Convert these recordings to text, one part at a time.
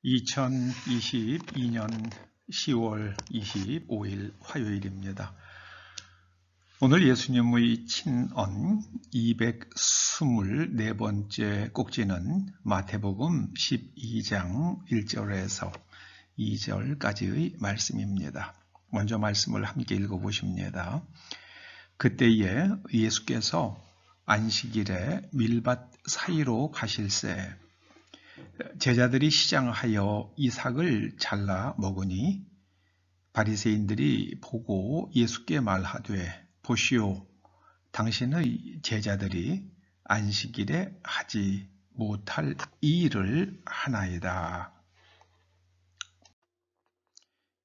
2022년 10월 25일 화요일입니다. 오늘 예수님의 친언 224번째 꼭지는 마태복음 12장 1절에서 2절까지의 말씀입니다. 먼저 말씀을 함께 읽어보십니다. 그때에 예수께서 안식일에 밀밭 사이로 가실새 제자들이 시장하여 이삭을 잘라 먹으니 바리새인들이 보고 예수께 말하되 보시오, 당신의 제자들이 안식일에 하지 못할 이 일을 하나이다.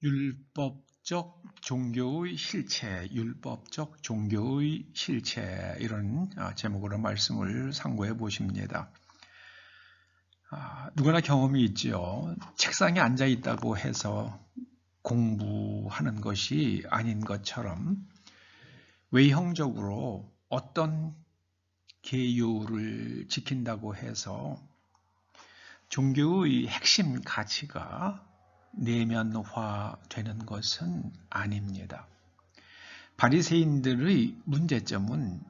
율법적 종교의 실체, 율법적 종교의 실체, 이런 제목으로 말씀을 상고해 보십니다. 누구나 경험이 있죠. 책상에 앉아 있다고 해서 공부하는 것이 아닌 것처럼 외형적으로 어떤 계율을 지킨다고 해서 종교의 핵심 가치가 내면화되는 것은 아닙니다. 바리새인들의 문제점은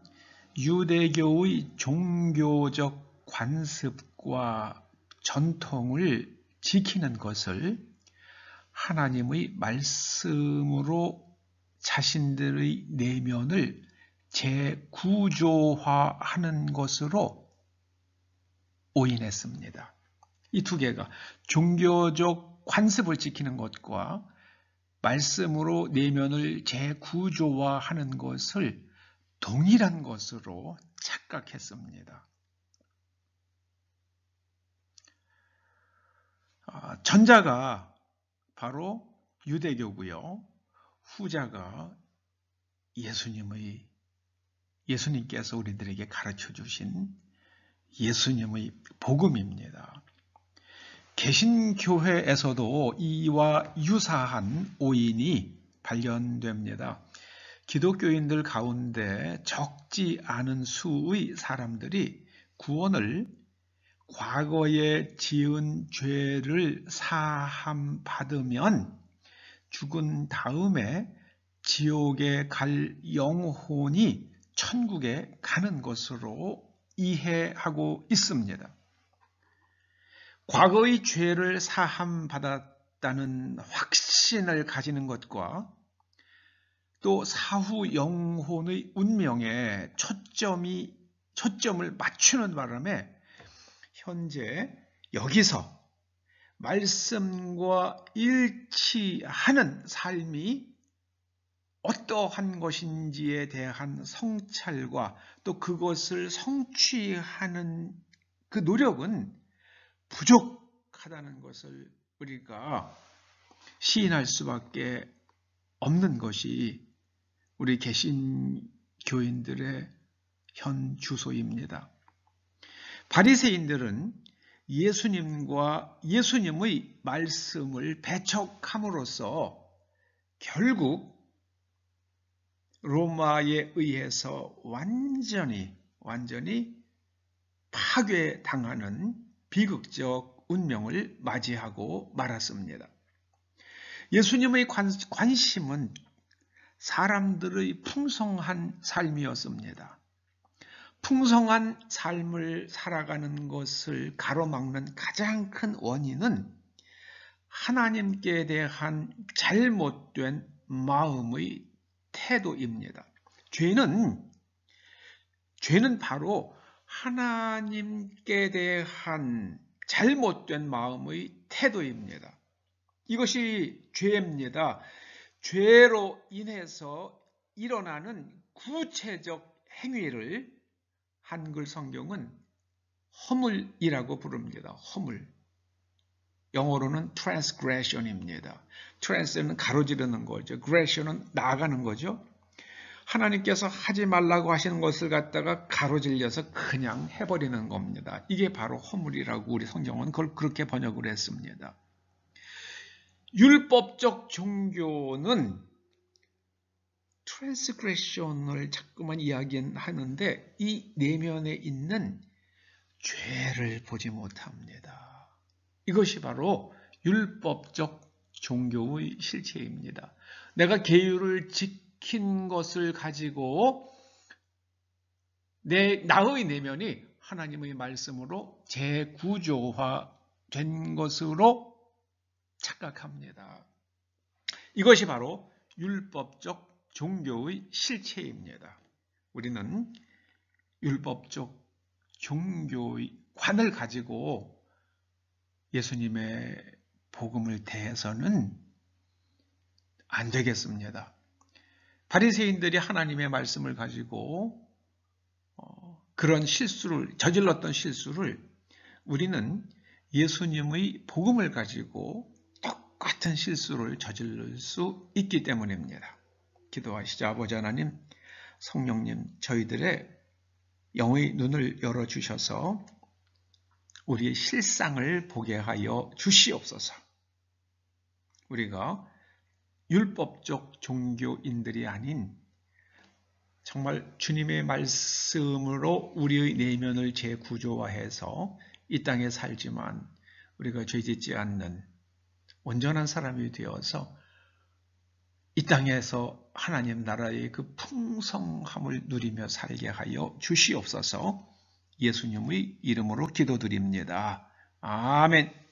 유대교의 종교적 관습과 전통을 지키는 것을 하나님의 말씀으로 자신들의 내면을 재구조화하는 것으로 오인했습니다. 이 두 개가 종교적 관습을 지키는 것과 말씀으로 내면을 재구조화하는 것을 동일한 것으로 착각했습니다. 전자가 바로 유대교고요. 후자가 예수님께서 우리들에게 가르쳐 주신 예수님의 복음입니다. 개신교회에서도 이와 유사한 오인이 발견됩니다. 기독교인들 가운데 적지 않은 수의 사람들이 구원을 과거에 지은 죄를 사함받으면 죽은 다음에 지옥에 갈 영혼이 천국에 가는 것으로 이해하고 있습니다. 과거의 죄를 사함받았다는 확신을 가지는 것과 또 사후 영혼의 운명에 초점을 맞추는 바람에 현재 여기서 말씀과 일치하는 삶이 어떠한 것인지에 대한 성찰과 또 그것을 성취하는 그 노력은 부족하다는 것을 우리가 시인할 수밖에 없는 것이 우리 개신교인들의 현 주소입니다. 바리새인들은 예수님과 예수님의 말씀을 배척함으로써 결국 로마에 의해서 완전히 파괴당하는 비극적 운명을 맞이하고 말았습니다. 예수님의 관심은 사람들의 풍성한 삶이었습니다. 풍성한 삶을 살아가는 것을 가로막는 가장 큰 원인은 하나님께 대한 잘못된 마음의 태도입니다. 죄는 바로 하나님께 대한 잘못된 마음의 태도입니다. 이것이 죄입니다. 죄로 인해서 일어나는 구체적 행위를 한글 성경은 허물이라고 부릅니다. 허물. 영어로는 transgression입니다. trans는 가로지르는 거죠. gression은 나아가는 거죠. 하나님께서 하지 말라고 하시는 것을 갖다가 가로질려서 그냥 해버리는 겁니다. 이게 바로 허물이라고 우리 성경은 그걸 그렇게 번역을 했습니다. 율법적 종교는 트랜스그레션을 자꾸만 이야기하는데 이 내면에 있는 죄를 보지 못합니다. 이것이 바로 율법적 종교의 실체입니다. 내가 계율을 지킨 것을 가지고 나의 내면이 하나님의 말씀으로 재구조화된 것으로 착각합니다. 이것이 바로 율법적 종교의 실체입니다. 우리는 율법적 종교의 관을 가지고 예수님의 복음을 대해서는 안 되겠습니다. 바리새인들이 하나님의 말씀을 가지고 그런 저질렀던 실수를 우리는 예수님의 복음을 가지고 똑같은 실수를 저질 수 있기 때문입니다. 기도하시죠. 아버지 하나님, 성령님, 저희들의 영의 눈을 열어주셔서 우리의 실상을 보게 하여 주시옵소서. 우리가 율법적 종교인들이 아닌 정말 주님의 말씀으로 우리의 내면을 재구조화해서 이 땅에 살지만 우리가 죄짓지 않는 온전한 사람이 되어서 이 땅에서 하나님 나라의 그 풍성함을 누리며 살게 하여 주시옵소서. 예수님의 이름으로 기도드립니다. 아멘.